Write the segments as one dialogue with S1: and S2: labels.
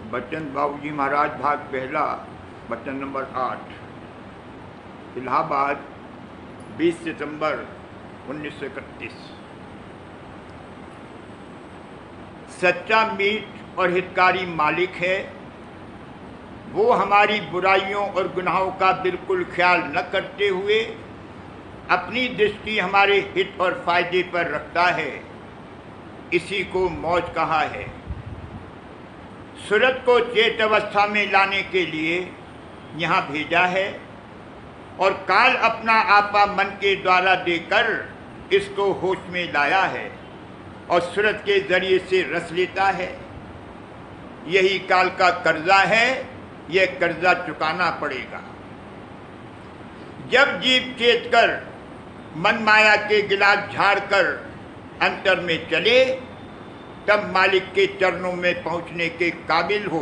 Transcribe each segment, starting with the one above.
S1: बच्चन बाबूजी महाराज भाग पहला, बच्चन नंबर 8, इलाहाबाद, 20 सितंबर 1931। सच्चा मीट और हितकारी मालिक है। वो हमारी बुराइयों और गुनाहों का बिल्कुल ख्याल न करते हुए अपनी दृष्टि हमारे हित और फायदे पर रखता है। इसी को मौज कहा है। सूरत को चेत अवस्था में लाने के लिए यहाँ भेजा है और काल अपना आपा मन के द्वारा देकर इसको होश में लाया है और सूरत के जरिए से रस लेता है। यही काल का कर्जा है, यह कर्जा चुकाना पड़ेगा। जब जीव चेत कर मन माया के गिलास झाड़ कर अंतर में चले, तब मालिक के चरणों में पहुंचने के काबिल हो।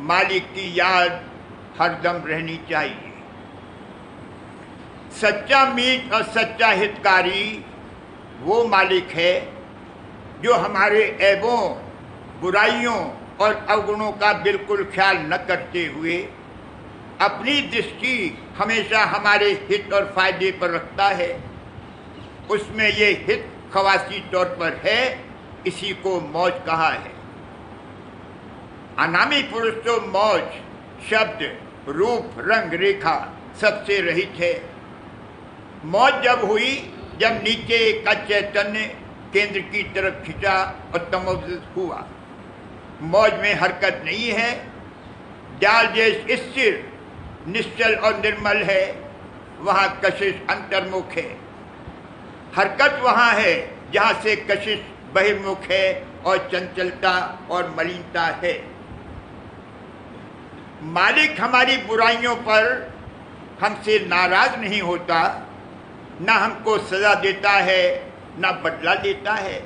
S1: मालिक की याद हरदम रहनी चाहिए। सच्चा मीत और सच्चा हितकारी वो मालिक है जो हमारे ऐबों, बुराइयों और अवगुणों का बिल्कुल ख्याल न करते हुए अपनी दृष्टि हमेशा हमारे हित और फायदे पर रखता है। उसमें ये हित खवासी तौर पर है। इसी को मौज कहा है। अनामी पुरुष तो मौज शब्द, रूप, रंग, रेखा सबसे रहित है। मौज जब हुई जब नीचे का चैतन्य केंद्र की तरफ खिंचा और तमोवृत हुआ। मौज में हरकत नहीं है। जाल जैसे स्थिर, निश्चल और निर्मल है। वहाँ कशिश अंतर्मुख है। हरकत वहाँ है जहाँ से कशिश बहिर्मुख है और चंचलता और मलिनता है। मालिक हमारी बुराइयों पर हमसे नाराज नहीं होता, ना हमको सजा देता है, ना बदला लेता है।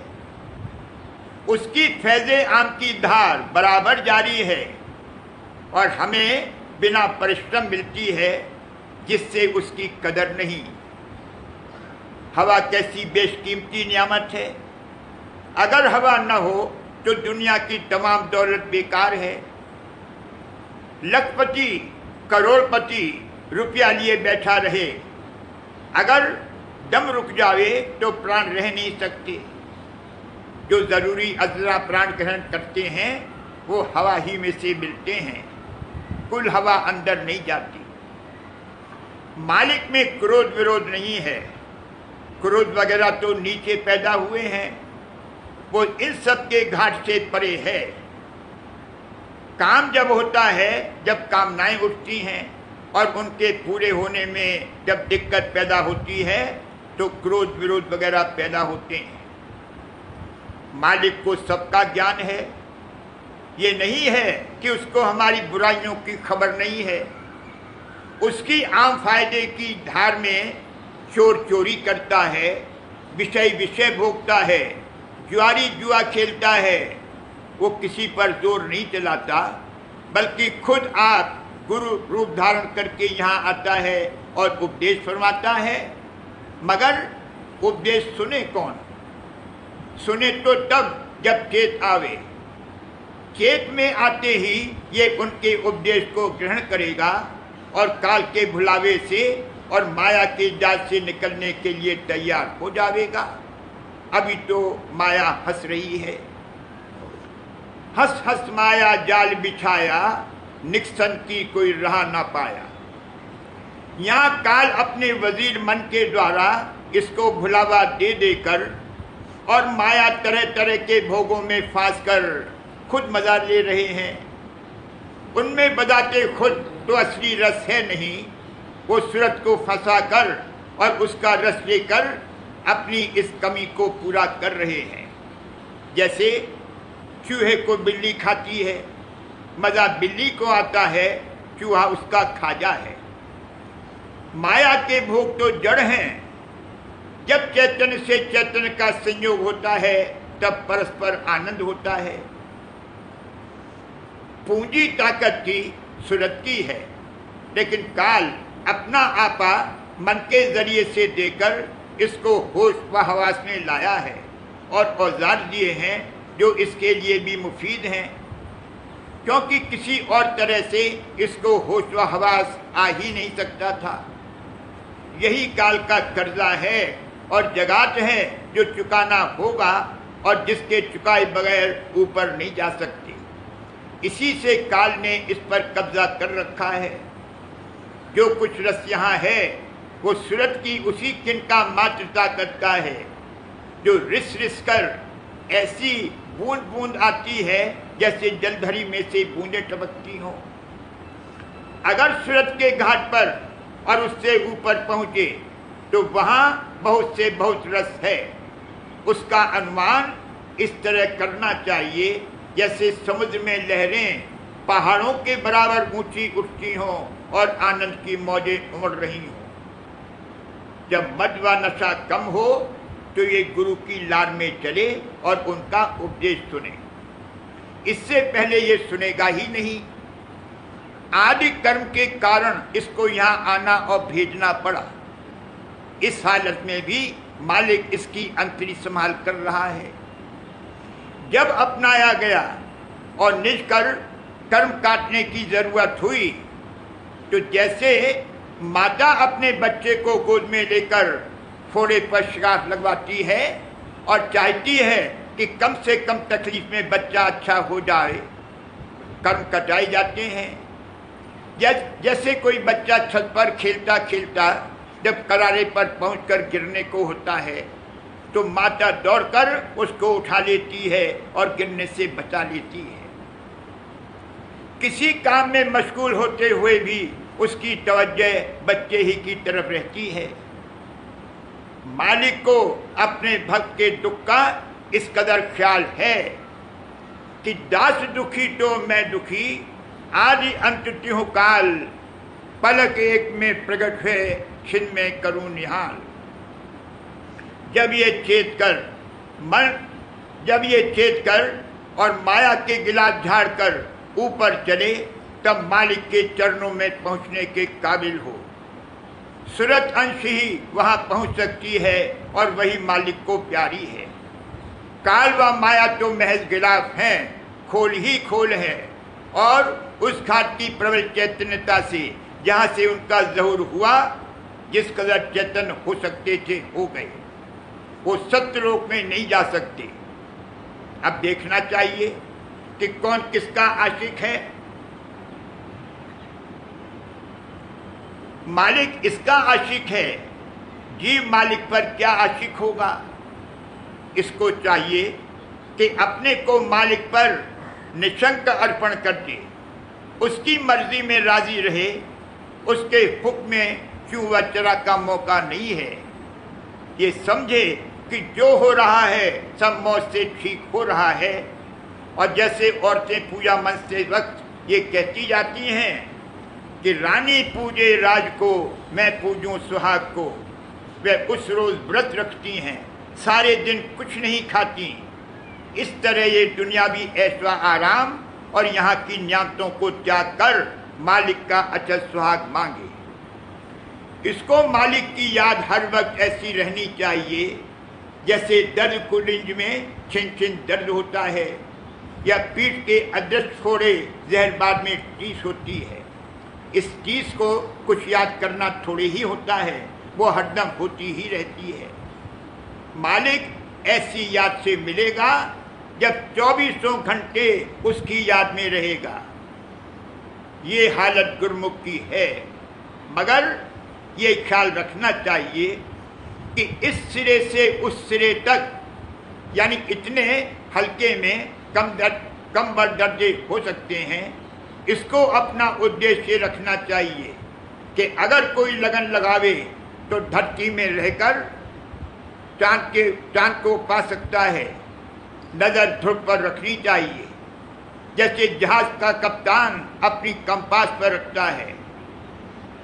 S1: उसकी फैज़े आम की धार बराबर जारी है और हमें बिना परिश्रम मिलती है, जिससे उसकी कदर नहीं। हवा कैसी बेशकीमती नियामत है। अगर हवा न हो तो दुनिया की तमाम दौलत बेकार है। लखपति, करोड़पति रुपया लिए बैठा रहे, अगर दम रुक जावे तो प्राण रह नहीं सकते। जो जरूरी अज़रा प्राण ग्रहण करते हैं वो हवा ही में से मिलते हैं। कुल हवा अंदर नहीं जाती। मालिक में क्रोध विरोध नहीं है। क्रोध वगैरह तो नीचे पैदा हुए हैं, वो इन सब के घाट से परे है। काम जब होता है, जब कामनाएं उठती हैं और उनके पूरे होने में जब दिक्कत पैदा होती है तो क्रोध विरोध वगैरह पैदा होते हैं। मालिक को सबका ज्ञान है। ये नहीं है कि उसको हमारी बुराइयों की खबर नहीं है। उसकी आम फायदे की धार में चोर चोरी करता है, विषय विषय भोगता है, जुआरी जुआ खेलता है। वो किसी पर जोर नहीं चलाता, बल्कि खुद आप गुरु रूप धारण करके यहाँ आता है और उपदेश फरमाता है। मगर उपदेश सुने कौन? सुने तो तब जब चेत आवे। चेत में आते ही ये उनके उपदेश को ग्रहण करेगा और काल के भुलावे से और माया के जाल से निकलने के लिए तैयार हो जाएगा। अभी तो माया हंस रही है। हंस हंस माया जाल बिछाया, निक्सन की कोई राह ना पाया। यहाँ काल अपने वजीर मन के द्वारा इसको भुलावा दे देकर और माया तरह तरह के भोगों में फांस कर खुद मजा ले रहे हैं। उनमें बजाते खुद तो असली रस है नहीं। वो सूरत को फंसा कर और उसका रस लेकर अपनी इस कमी को पूरा कर रहे हैं। जैसे चूहे को बिल्ली खाती है, मजा बिल्ली को आता है, चूहा उसका खाजा है। माया के भोग तो जड़ हैं। जब चैतन्य से चैतन्य का संयोग होता है तब परस्पर आनंद होता है। पूंजी ताकत की सूरत की है, लेकिन काल अपना आपा मन के जरिए से देकर इसको होश व हवास में लाया है और औजार दिए हैं जो इसके लिए भी मुफीद हैं। क्योंकि किसी और तरह से इसको होश व हवास आ ही नहीं सकता था। यही काल का कर्जा है और जगात है जो चुकाना होगा और जिसके चुकाए बगैर ऊपर नहीं जा सकती। इसी से काल ने इस पर कब्जा कर रखा है। जो कुछ रस यहाँ है वो सूरत की उसी किन का मात्रता करता है जो रिस रिस कर ऐसी बूंद बूंद आती है जैसे जलधरी में से बूंदें टपकती हों। अगर सूरत के घाट पर और उससे ऊपर पहुंचे तो वहां बहुत से बहुत रस है। उसका अनुमान इस तरह करना चाहिए जैसे समुद्र में लहरें पहाड़ों के बराबर ऊंची उठती हों और आनंद की मौजें उमड़ रही हों। जब मद व नशा कम हो तो ये गुरु की लार में चले और उनका उपदेश सुने। इससे पहले ये सुनेगा ही नहीं। आदि कर्म के कारण इसको यहाँ आना और भेजना पड़ा। इस हालत में भी मालिक इसकी अंतरी संभाल कर रहा है। जब अपनाया गया और निज कर कर्म काटने की जरूरत हुई तो जैसे माता अपने बच्चे को गोद में लेकर फोड़े पर शिकार लगवाती है और चाहती है कि कम से कम तकलीफ में बच्चा अच्छा हो जाए, कर्म कटाए जाते हैं। जैसे कोई बच्चा छत पर खेलता खेलता जब किनारे पर पहुंचकर गिरने को होता है तो माता दौड़कर उसको उठा लेती है और गिरने से बचा लेती है। किसी काम में मशगूल होते हुए भी उसकी तवज्जो बच्चे ही की तरफ रहती है। मालिक को अपने भक्त के दुख का इस कदर ख्याल है कि दास दुखी तो मैं दुखी, आदि अंत त्यों काल, पलक एक में प्रकट है छिन में करूं निहाल। जब ये चेत कर और माया के गिलास झाड़ कर ऊपर चले तब मालिक के चरणों में पहुंचने के काबिल हो। सूरत अंश ही वहां पहुंच सकती है और वही मालिक को प्यारी है। काल व माया तो महज गिलाफ हैं, खोल ही खोल है और उस घाट की प्रबल चैतन्यता से जहां से उनका ज़हूर हुआ, जिस कदर चेतन हो सकते थे हो गए। वो सत्यलोक में नहीं जा सकते। अब देखना चाहिए कि कौन किसका आशिक है। मालिक इसका आशिक है, जीव मालिक पर क्या आशिक होगा। इसको चाहिए कि अपने को मालिक पर निशंक अर्पण कर दे, उसकी मर्जी में राजी रहे। उसके हुक्म में क्यों वचरा का मौका नहीं है। ये समझे कि जो हो रहा है सब मौज से ठीक हो रहा है। और जैसे औरतें पूजा मंच से वक्त ये कहती जाती हैं कि रानी पूजे राज को, मैं पूजूं सुहाग को, वे उस रोज व्रत रखती हैं, सारे दिन कुछ नहीं खाती। इस तरह ये दुनियावी ऐशवा आराम और यहाँ की न्यामतों को त्याग कर मालिक का अचल सुहाग मांगे। इसको मालिक की याद हर वक्त ऐसी रहनी चाहिए जैसे दर्द कुलिंज में छिन छिन दर्द होता है या पीठ के अदृश्य फोड़े जहरबाद में टीस होती है। इस टीस को कुछ याद करना थोड़े ही होता है, वो हरदम होती ही रहती है। मालिक ऐसी याद से मिलेगा जब 24 घंटे उसकी याद में रहेगा। ये हालत गुरमुख की है, मगर ये ख्याल रखना चाहिए कि इस सिरे से उस सिरे तक, यानी इतने हल्के में कम बड़ दर्जे हो सकते हैं। इसको अपना उद्देश्य रखना चाहिए कि अगर कोई लगन लगावे तो धरती में रहकर चांद को पा सकता है। नजर ध्रुव पर रखनी चाहिए, जैसे जहाज का कप्तान अपनी कंपास पर रखता है।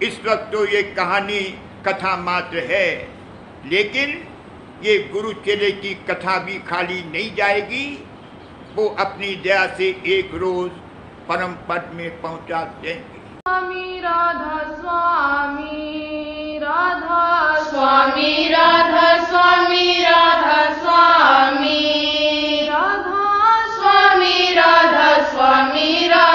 S1: इस वक्त तो ये कहानी कथा मात्र है, लेकिन ये गुरु चेले की कथा भी खाली नहीं जाएगी। वो अपनी दया से एक रोज परम पद में पहुंचा देंगे।
S2: स्वामी राधा स्वामी राधा स्वामी राधा स्वामी राधा स्वामी राधा स्वामी राधा स्वामी राधा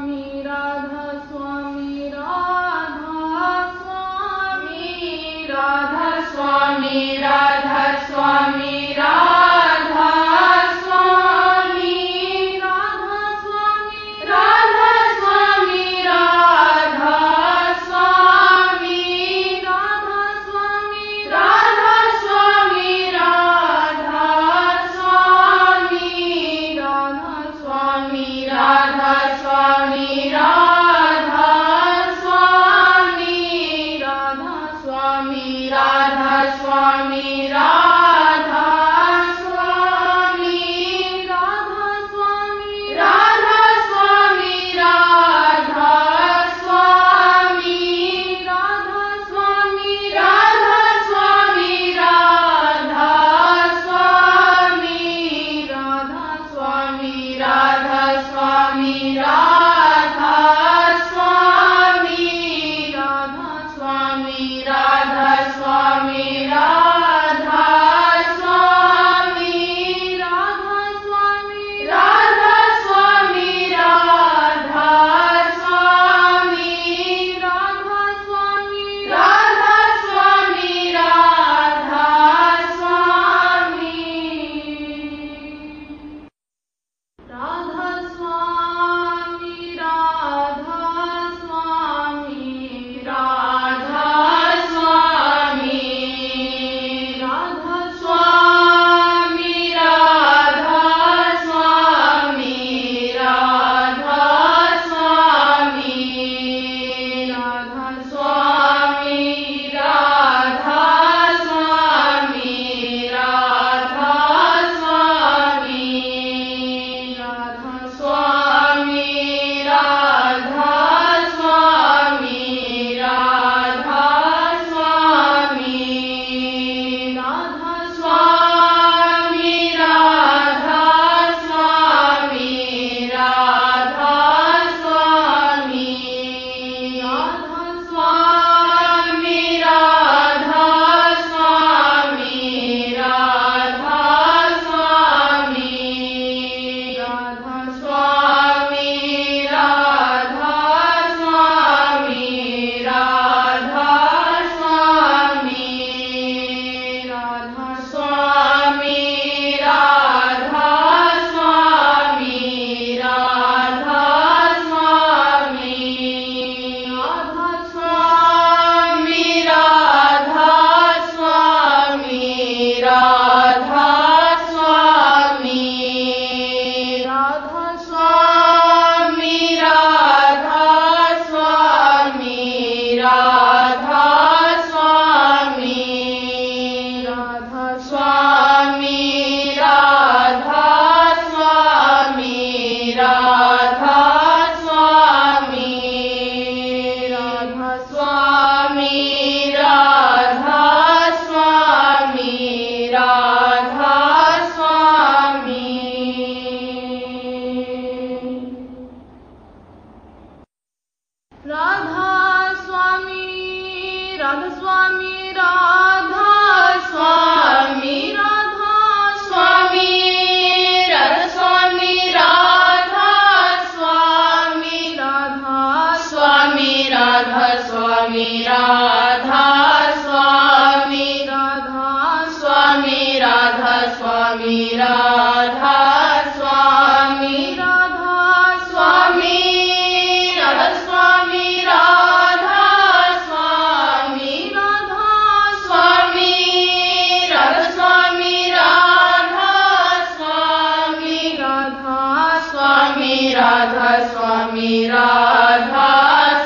S2: राधा स्वामी राधा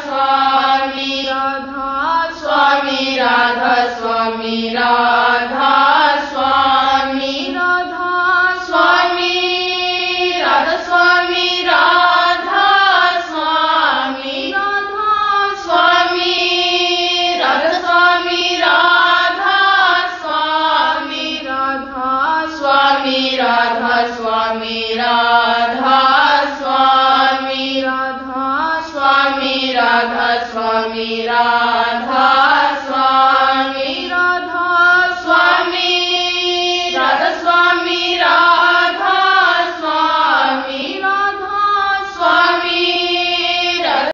S2: स्वामी राधा स्वामी राधा स्वामी राधा स्वामी राधा स्वामी राधा स्वामी राधा स्वामी राधा स्वामी राधा स्वामी राधा स्वामी राधा स्वामी राधा स्वामी राधा स्वामी राधा स्वामी राधा स्वामी राधा